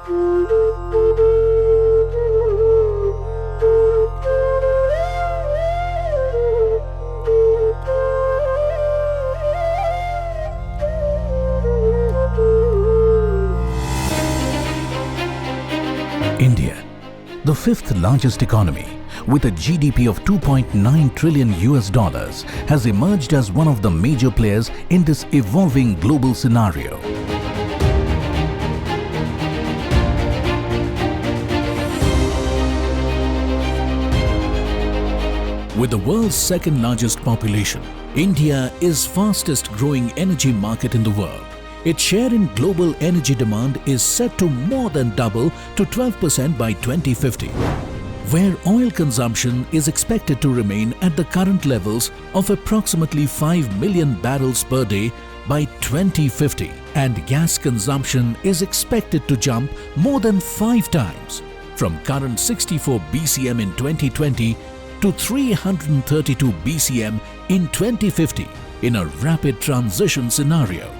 India, the fifth largest economy with a GDP of 2.9 trillion US dollars, has emerged as one of the major players in this evolving global scenario. With the world's second largest population, India is fastest growing energy market in the world. Its share in global energy demand is set to more than double to 12% by 2050, where oil consumption is expected to remain at the current levels of approximately 5 million barrels per day by 2050, and gas consumption is expected to jump more than 5 times from current 64 BCM in 2020 to 332 BCM in 2050 in a rapid transition scenario.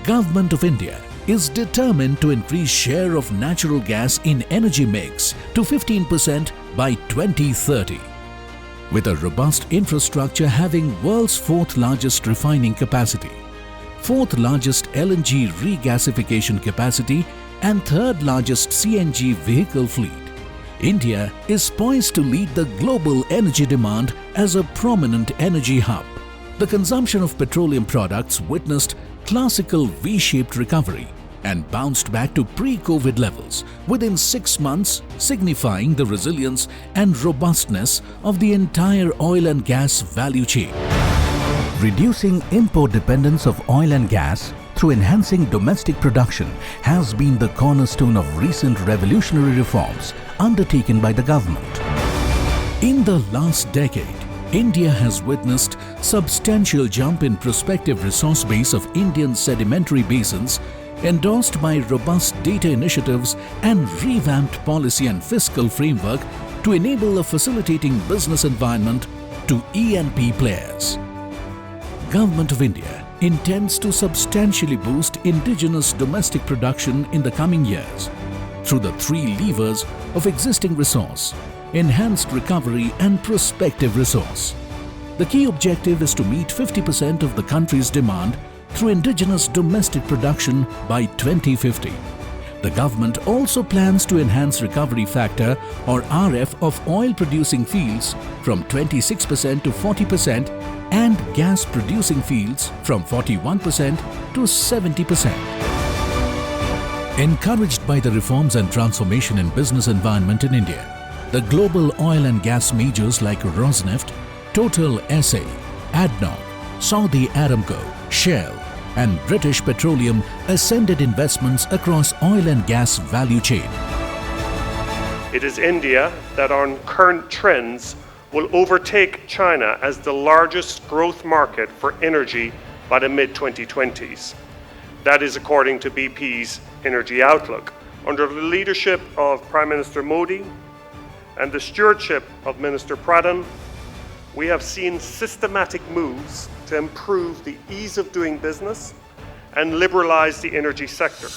Government of India is determined to increase share of natural gas in energy mix to 15% by 2030. With a robust infrastructure having world's fourth largest refining capacity, fourth largest LNG regasification capacity and third largest CNG vehicle fleet, India is poised to lead the global energy demand as a prominent energy hub. The consumption of petroleum products witnessed classical V-shaped recovery and bounced back to pre-COVID levels within 6 months, signifying the resilience and robustness of the entire oil and gas value chain. Reducing import dependence of oil and gas through enhancing domestic production has been the cornerstone of recent revolutionary reforms undertaken by the government. In the last decade, India has witnessed substantial jump in prospective resource base of Indian sedimentary basins, endorsed by robust data initiatives and revamped policy and fiscal framework to enable a facilitating business environment to E&P players. Government of India intends to substantially boost indigenous domestic production in the coming years through the 3 levers of existing resource, enhanced recovery and prospective resource. The key objective is to meet 50% of the country's demand through indigenous domestic production by 2050. The government also plans to enhance recovery factor or RF of oil-producing fields from 26% to 40% and gas-producing fields from 41% to 70%. Encouraged by the reforms and transformation in business environment in India, the global oil and gas majors like Rosneft, Total SA, ADNOC, Saudi Aramco, Shell and British Petroleum ascended investments across oil and gas value chain. It is India that on current trends will overtake China as the largest growth market for energy by the mid-2020s. That is according to BP's Energy Outlook. Under the leadership of Prime Minister Modi and the stewardship of Minister Pradhan, we have seen systematic moves to improve the ease of doing business and liberalize the energy sector.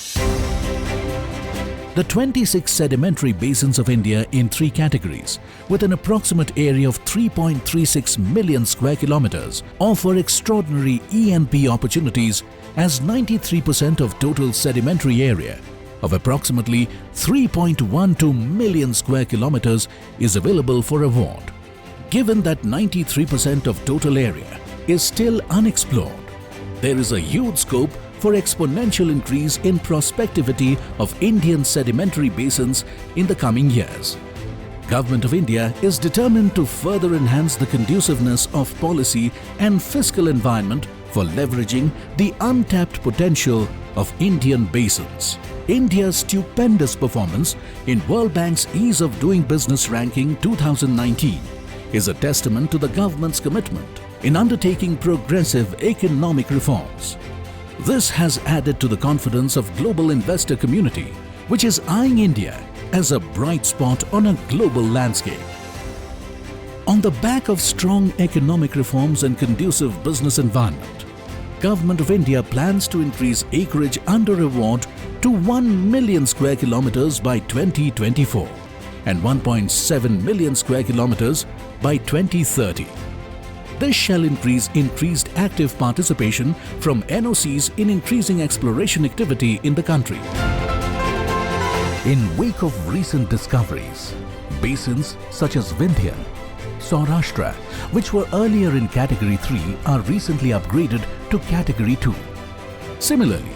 The 26 sedimentary basins of India in 3 categories, with an approximate area of 3.36 million square kilometers, offer extraordinary E&P opportunities as 93% of total sedimentary area of approximately 3.12 million square kilometers is available for award. Given that 93% of total area is still unexplored, there is a huge scope for exponential increase in prospectivity of Indian sedimentary basins in the coming years. Government of India is determined to further enhance the conduciveness of policy and fiscal environment for leveraging the untapped potential of Indian basins. India's stupendous performance in World Bank's Ease of Doing Business Ranking 2019 is a testament to the government's commitment in undertaking progressive economic reforms. This has added to the confidence of global investor community, which is eyeing India as a bright spot on a global landscape. On the back of strong economic reforms and conducive business environment, Government of India plans to increase acreage under award to 1 million square kilometers by 2024 and 1.7 million square kilometers by 2030. This shall increase increased active participation from NOCs in increasing exploration activity in the country. In wake of recent discoveries, basins such as Vindhya, Saurashtra, which were earlier in Category 3, are recently upgraded to Category 2. Similarly,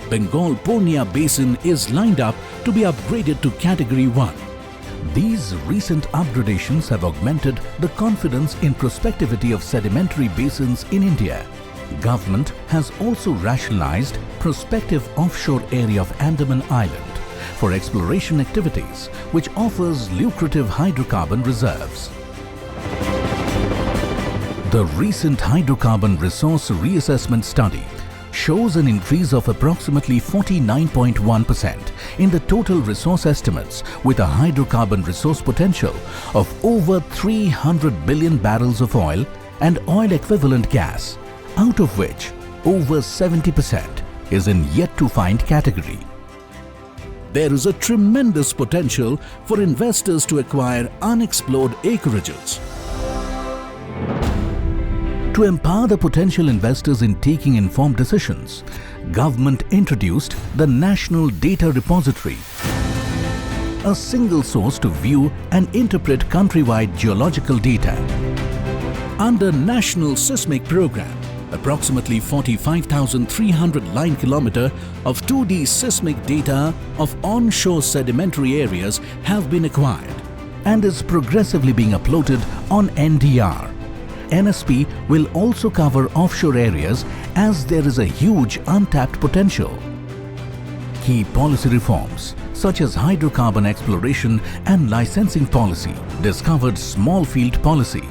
Bengal Purnia Basin is lined up to be upgraded to Category 1. These recent upgradations have augmented the confidence in prospectivity of sedimentary basins in India. Government has also rationalized prospective offshore area of Andaman Island for exploration activities, which offers lucrative hydrocarbon reserves. The recent hydrocarbon resource reassessment study shows an increase of approximately 49.1% in the total resource estimates, with a hydrocarbon resource potential of over 300 billion barrels of oil and oil equivalent gas, out of which over 70% is in yet to find category. There is a tremendous potential for investors to acquire unexplored acreages. To empower the potential investors in taking informed decisions, government introduced the National Data Repository, a single source to view and interpret countrywide geological data. Under National Seismic Program, approximately 45,300 line kilometer of 2D seismic data of onshore sedimentary areas have been acquired and is progressively being uploaded on NDR. NSP will also cover offshore areas as there is a huge untapped potential. Key policy reforms such as hydrocarbon exploration and licensing policy, discovered small field policy,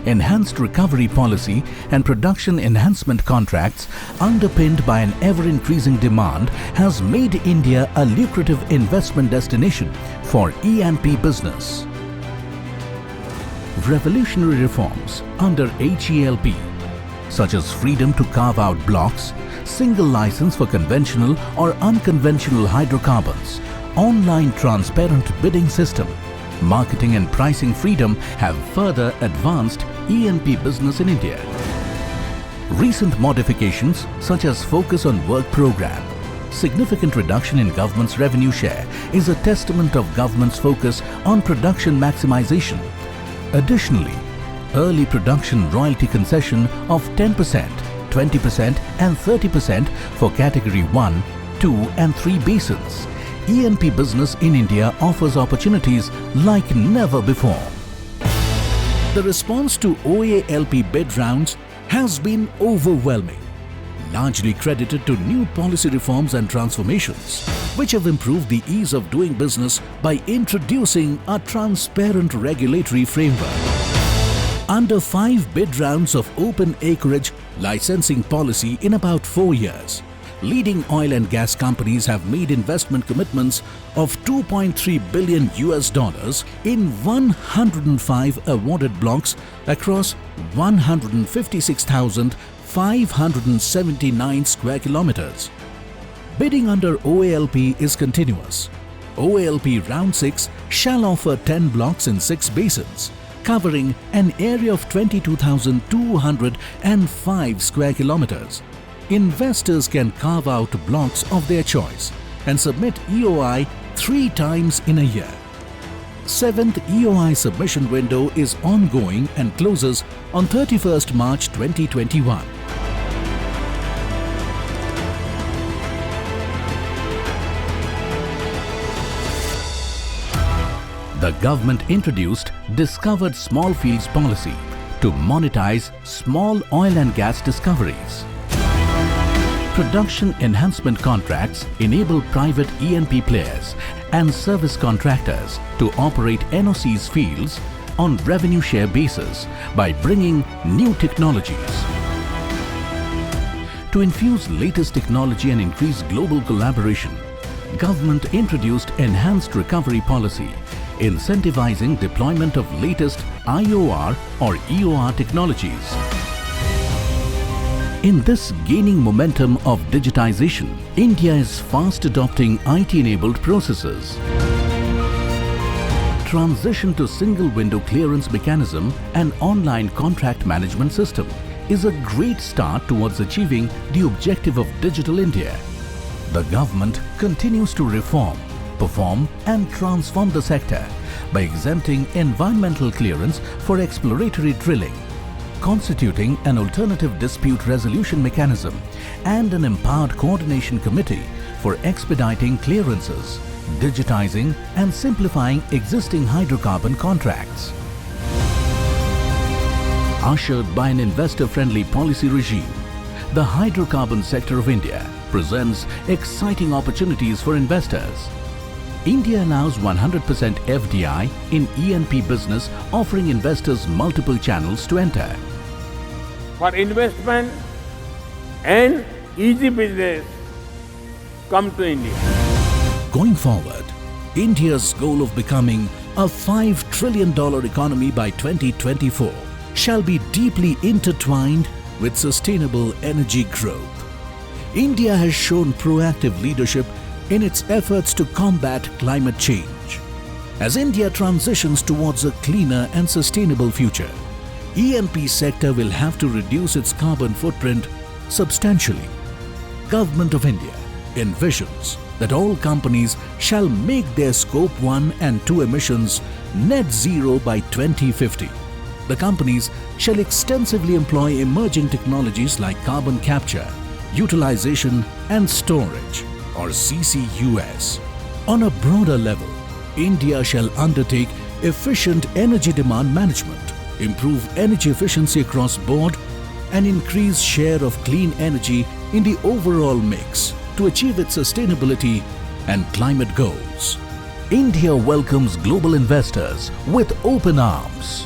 enhanced recovery policy and production enhancement contracts underpinned by an ever-increasing demand has made India a lucrative investment destination for E&P business. Revolutionary reforms under HELP, such as freedom to carve out blocks, single license for conventional or unconventional hydrocarbons, online transparent bidding system, marketing and pricing freedom have further advanced E&P business in India. Recent modifications such as focus on work program, significant reduction in government's revenue share is a testament of government's focus on production maximization. Additionally, early production royalty concession of 10%, 20% and 30% for Category 1, 2 and 3 basins. E&P business in India offers opportunities like never before. The response to OALP bid rounds has been overwhelming, largely credited to new policy reforms and transformations, which have improved the ease of doing business by introducing a transparent regulatory framework. Under 5 bid rounds of open acreage licensing policy in about 4 years, leading oil and gas companies have made investment commitments of $2.3 billion in 105 awarded blocks across 156,579 square kilometers. Bidding under OALP is continuous. OALP Round 6 shall offer 10 blocks in 6 basins, covering an area of 22,205 square kilometers. Investors can carve out blocks of their choice and submit EOI 3 times in a year. 7th EOI submission window is ongoing and closes on 31st March 2021. The government introduced Discovered Small Fields policy to monetize small oil and gas discoveries. Production enhancement contracts enable private E&P players and service contractors to operate NOC's fields on revenue share basis by bringing new technologies. To infuse latest technology and increase global collaboration, government introduced enhanced recovery policy, incentivizing deployment of latest IOR or EOR technologies. In this gaining momentum of digitization, India is fast adopting IT-enabled processes. Transition to single window clearance mechanism and online contract management system is a great start towards achieving the objective of Digital India. The government continues to reform, perform and transform the sector by exempting environmental clearance for exploratory drilling, constituting an alternative dispute resolution mechanism and an empowered coordination committee for expediting clearances, digitizing and simplifying existing hydrocarbon contracts. Ushered by an investor-friendly policy regime, the hydrocarbon sector of India presents exciting opportunities for investors. India allows 100% FDI in E&P business, offering investors multiple channels to enter. For investment and easy business, come to India. Going forward, India's goal of becoming a $5 trillion economy by 2024 shall be deeply intertwined with sustainable energy growth. India has shown proactive leadership in its efforts to combat climate change. As India transitions towards a cleaner and sustainable future, E&P sector will have to reduce its carbon footprint substantially. Government of India envisions that all companies shall make their Scope 1 and 2 emissions net zero by 2050. The companies shall extensively employ emerging technologies like carbon capture, utilization and storage, or CCUS. On a broader level, India shall undertake efficient energy demand management, improve energy efficiency across board, and increase share of clean energy in the overall mix to achieve its sustainability and climate goals. India welcomes global investors with open arms.